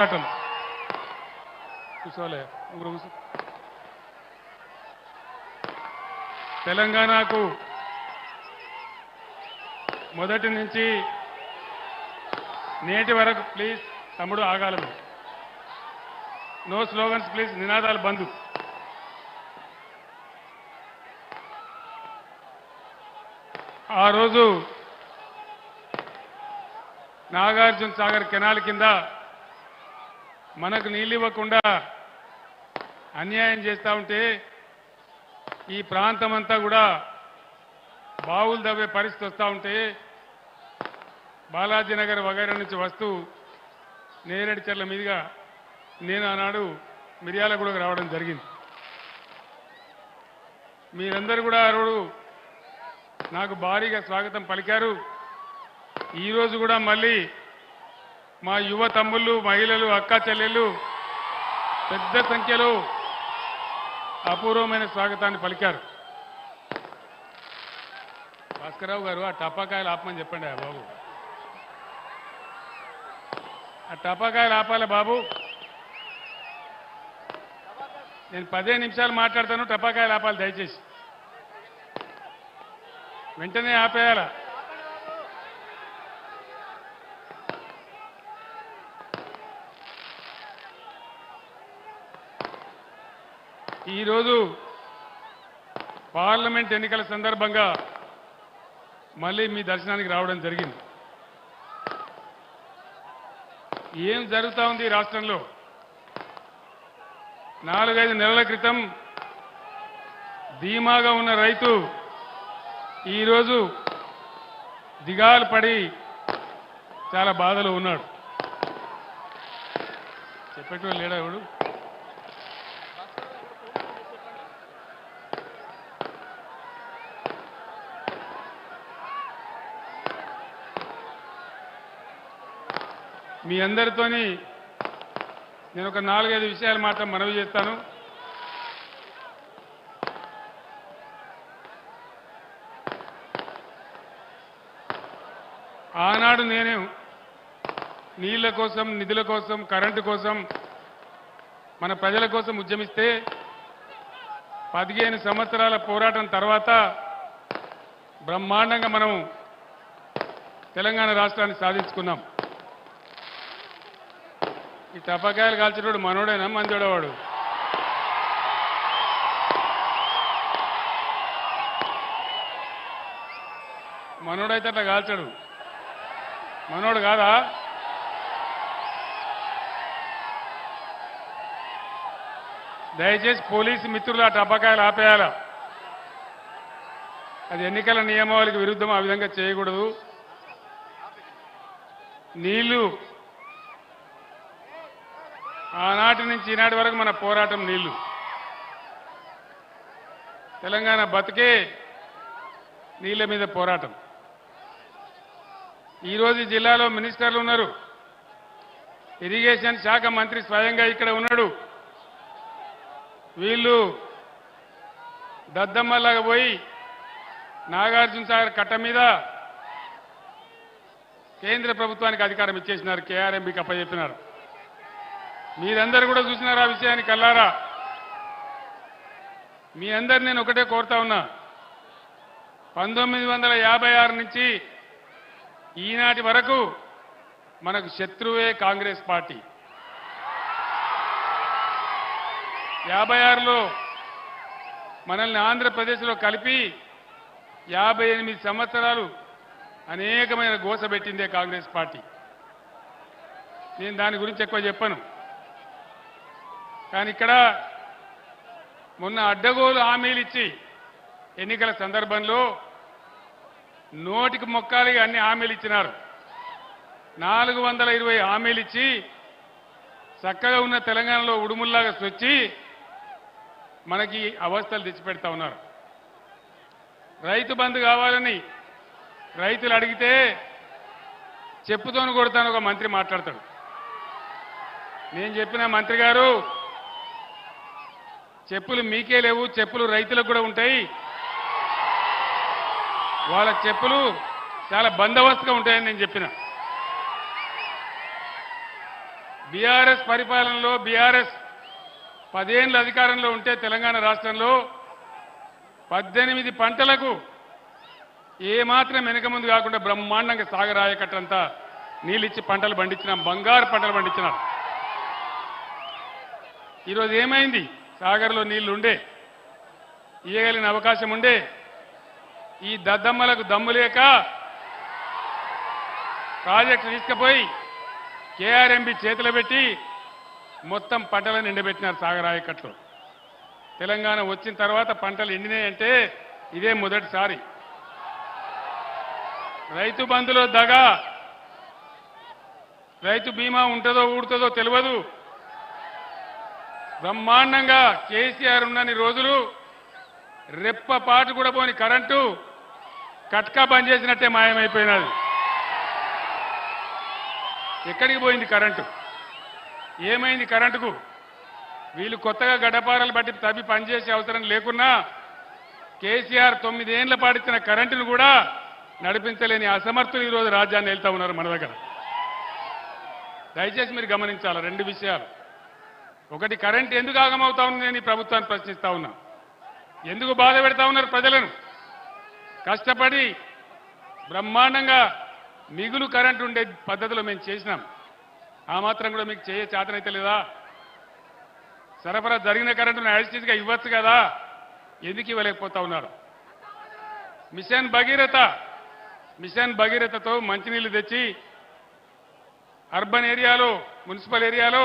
పోరాటం కూర్చోలే తెలంగాణకు మొదటి నుంచి నేటి వరకు ప్లీజ్ తమ్ముడు ఆగాలి నో స్లోగన్స్ ప్లీజ్ నినాదాలు బంద్ ఆ రోజు నాగార్జున సాగర్ కెనాల్ కింద మనకు నీళ్ళు ఇవ్వకుండా అన్యాయం చేస్తూ ఉంటే ఈ ప్రాంతం అంతా కూడా బావులు దవ్వే పరిస్థితి వస్తూ ఉంటే బాలాజీనగర్ వగైరా నుంచి వస్తూ నేరేడు చెర్ల మీదుగా నేను ఆనాడు మిర్యాలగూడకు రావడం జరిగింది. మీరందరూ కూడా ఆ రోజు నాకు భారీగా స్వాగతం పలికారు. ఈరోజు కూడా మళ్ళీ మా యువ తమ్ముళ్ళు మహిళలు అక్కా చెల్లెళ్ళు పెద్ద సంఖ్యలో అపూర్వమైన స్వాగతాన్ని పలికారు. భాస్కరరావు గారు ఆ టపాకాయలు ఆపమని చెప్పండి బాబు, ఆ టపాకాయలు ఆపాలి బాబు. నేను 15 నిమిషాలు మాట్లాడతాను, టపాకాయలు ఆపాలి దయచేసి, వెంటనే ఆపేయాల. ఈరోజు పార్లమెంట్ ఎన్నికల సందర్భంగా మళ్ళీ మీ దర్శనానికి రావడం జరిగింది. ఏం జరుగుతూ ఉంది ఈ రాష్ట్రంలో? 4-5 నెలల క్రితం ధీమాగా ఉన్న రైతు ఈరోజు దిగాలు పడి చాలా బాధలో ఉన్నాడు. చెప్పేటోళ్ళు లేడా ఎవడు? మీ అందరితోని నేను ఒక 4-5 విషయాలు మాత్రం మనవి చేస్తాను. ఆనాడు నేను నీళ్ల కోసం, నిధుల కోసం, కరెంటు కోసం, మన ప్రజల కోసం ఉద్యమిస్తే 15 సంవత్సరాల పోరాటం తర్వాత బ్రహ్మాండంగా మనం తెలంగాణ రాష్ట్రాన్ని సాధించుకున్నాం. ఈ టపాకాయలు కాల్చేటోడు మనోడేనా మందోడవాడు? మనోడైతే అట్లా కాల్చాడు, మనోడు కాదా? దయచేసి పోలీసు మిత్రులు ఆ టపాకాయలు ఆపేయాల. అది ఎన్నికల నియమావళికి విరుద్ధం, ఆ విధంగా చేయకూడదు. నీళ్లు ఆనాటి నుంచి ఈనాటి వరకు మన పోరాటం నీళ్లు. తెలంగాణ బతికే నీళ్ల మీద పోరాటం. ఈరోజు జిల్లాలో మినిస్టర్లు ఉన్నారు, ఇరిగేషన్ శాఖ మంత్రి స్వయంగా ఇక్కడ ఉన్నాడు. వీళ్ళు దద్దమ్మలాగా పోయి నాగార్జున సాగర్ కట్ట మీద కేంద్ర ప్రభుత్వానికి అధికారం ఇచ్చేసినారు, కేఆర్ఎంబీకి అప్పచెప్పినారు. మీరందరూ కూడా చూసినారు ఆ విషయాన్ని కల్లారా. మీ అందరు నేను ఒకటే కోరుతా ఉన్నా, 1956 నుంచి ఈనాటి వరకు మనకు శత్రువే కాంగ్రెస్ పార్టీ. 56లో మనల్ని ఆంధ్రప్రదేశ్లో కలిపి 58 సంవత్సరాలు అనేకమైన గోస పెట్టిందే కాంగ్రెస్ పార్టీ. నేను దాని గురించి ఎక్కువ చెప్పను. కానీ ఇక్కడ మొన్న అడ్డగోలు హామీలు ఇచ్చి ఎన్నికల సందర్భంలో నోటికి మొక్కాలిగా అన్ని హామీలు ఇచ్చినారు. 420 హామీలు ఇచ్చి చక్కగా ఉన్న తెలంగాణలో ఉడుముల్లాగా వచ్చి మనకి అవస్థలు తెచ్చిపెడతా ఉన్నారు. రైతు బంధు కావాలని రైతులు అడిగితే చెప్పుతోను కొడతాను ఒక మంత్రి మాట్లాడతాడు. నేను చెప్పిన మంత్రి గారు, చెప్పులు మీకే లేవు, చెప్పులు రైతులకు కూడా ఉంటాయి. వాళ్ళ చెప్పులు చాలా బందోబస్తుగా ఉంటాయని నేను చెప్పిన. బీఆర్ఎస్ పరిపాలనలో బీఆర్ఎస్ 10 ఏళ్ల అధికారంలో ఉంటే తెలంగాణ రాష్ట్రంలో 18 పంటలకు ఏమాత్రం వెనుక ముందు కాకుండా బ్రహ్మాండంగా సాగరాయకట్టంతా నీళ్ళిచ్చి పంటలు పండించినాం, బంగారు పంటలు పండించినాం. ఈరోజు ఏమైంది? సాగర్లో నీళ్లు ఉండే, ఇయ్యగలిగిన అవకాశం ఉండే, ఈ దద్దమ్మలకు దమ్ము లేక ప్రాజెక్టు తీసుకుపోయి కేఆర్ఎంబి చేతిలో పెట్టి మొత్తం పంటలను ఎండబెట్టినారు సాగరాయకట్లో. తెలంగాణ వచ్చిన తర్వాత పంటలు ఎండినాయంటే ఇదే మొదటిసారి. రైతు బంధులో దగా, రైతు బీమా ఉంటుందో ఊడుతుందో తెలియదు. బ్రహ్మాండంగా కేసీఆర్ ఉన్నన్ని రోజులు రెప్పపాటు కూడా పోని కరెంటు కట్కా బంద్ చేసినట్టే మాయమైపోయినది. ఎక్కడికి పోయింది కరెంటు? ఏమైంది కరెంటుకు? వీళ్ళు కొత్తగా గడ్డపారలు బట్టి తవ్వి పనిచేసే అవసరం లేకున్నా కేసీఆర్ 9 ఏళ్ల పాటిచ్చిన కరెంటును కూడా నడిపించలేని అసమర్థులు ఈరోజు రాజ్యాన్ని వెళ్తా ఉన్నారు మన దగ్గర. దయచేసి మీరు గమనించాలి 2 విషయాలు. ఒకటి, కరెంట్ ఎందుకు ఆగమవుతా ఉంది నేను ఈ ప్రభుత్వాన్ని ప్రశ్నిస్తా ఉన్నా. ఎందుకు బాధ పెడతా ఉన్నారు ప్రజలను? కష్టపడి బ్రహ్మాండంగా మిగులు కరెంటు ఉండే పద్ధతిలో మేము చేసినాం. ఆ మాత్రం కూడా మీకు చేతనైతే లేదా? సరఫరా జరిగిన కరెంటును యాజిటీస్గా ఇవ్వచ్చు కదా, ఎందుకు ఇవ్వలేకపోతా ఉన్నారు? మిషన్ భగీరథతో మంచినీళ్లు తెచ్చి అర్బన్ ఏరియాలో, మున్సిపల్ ఏరియాలో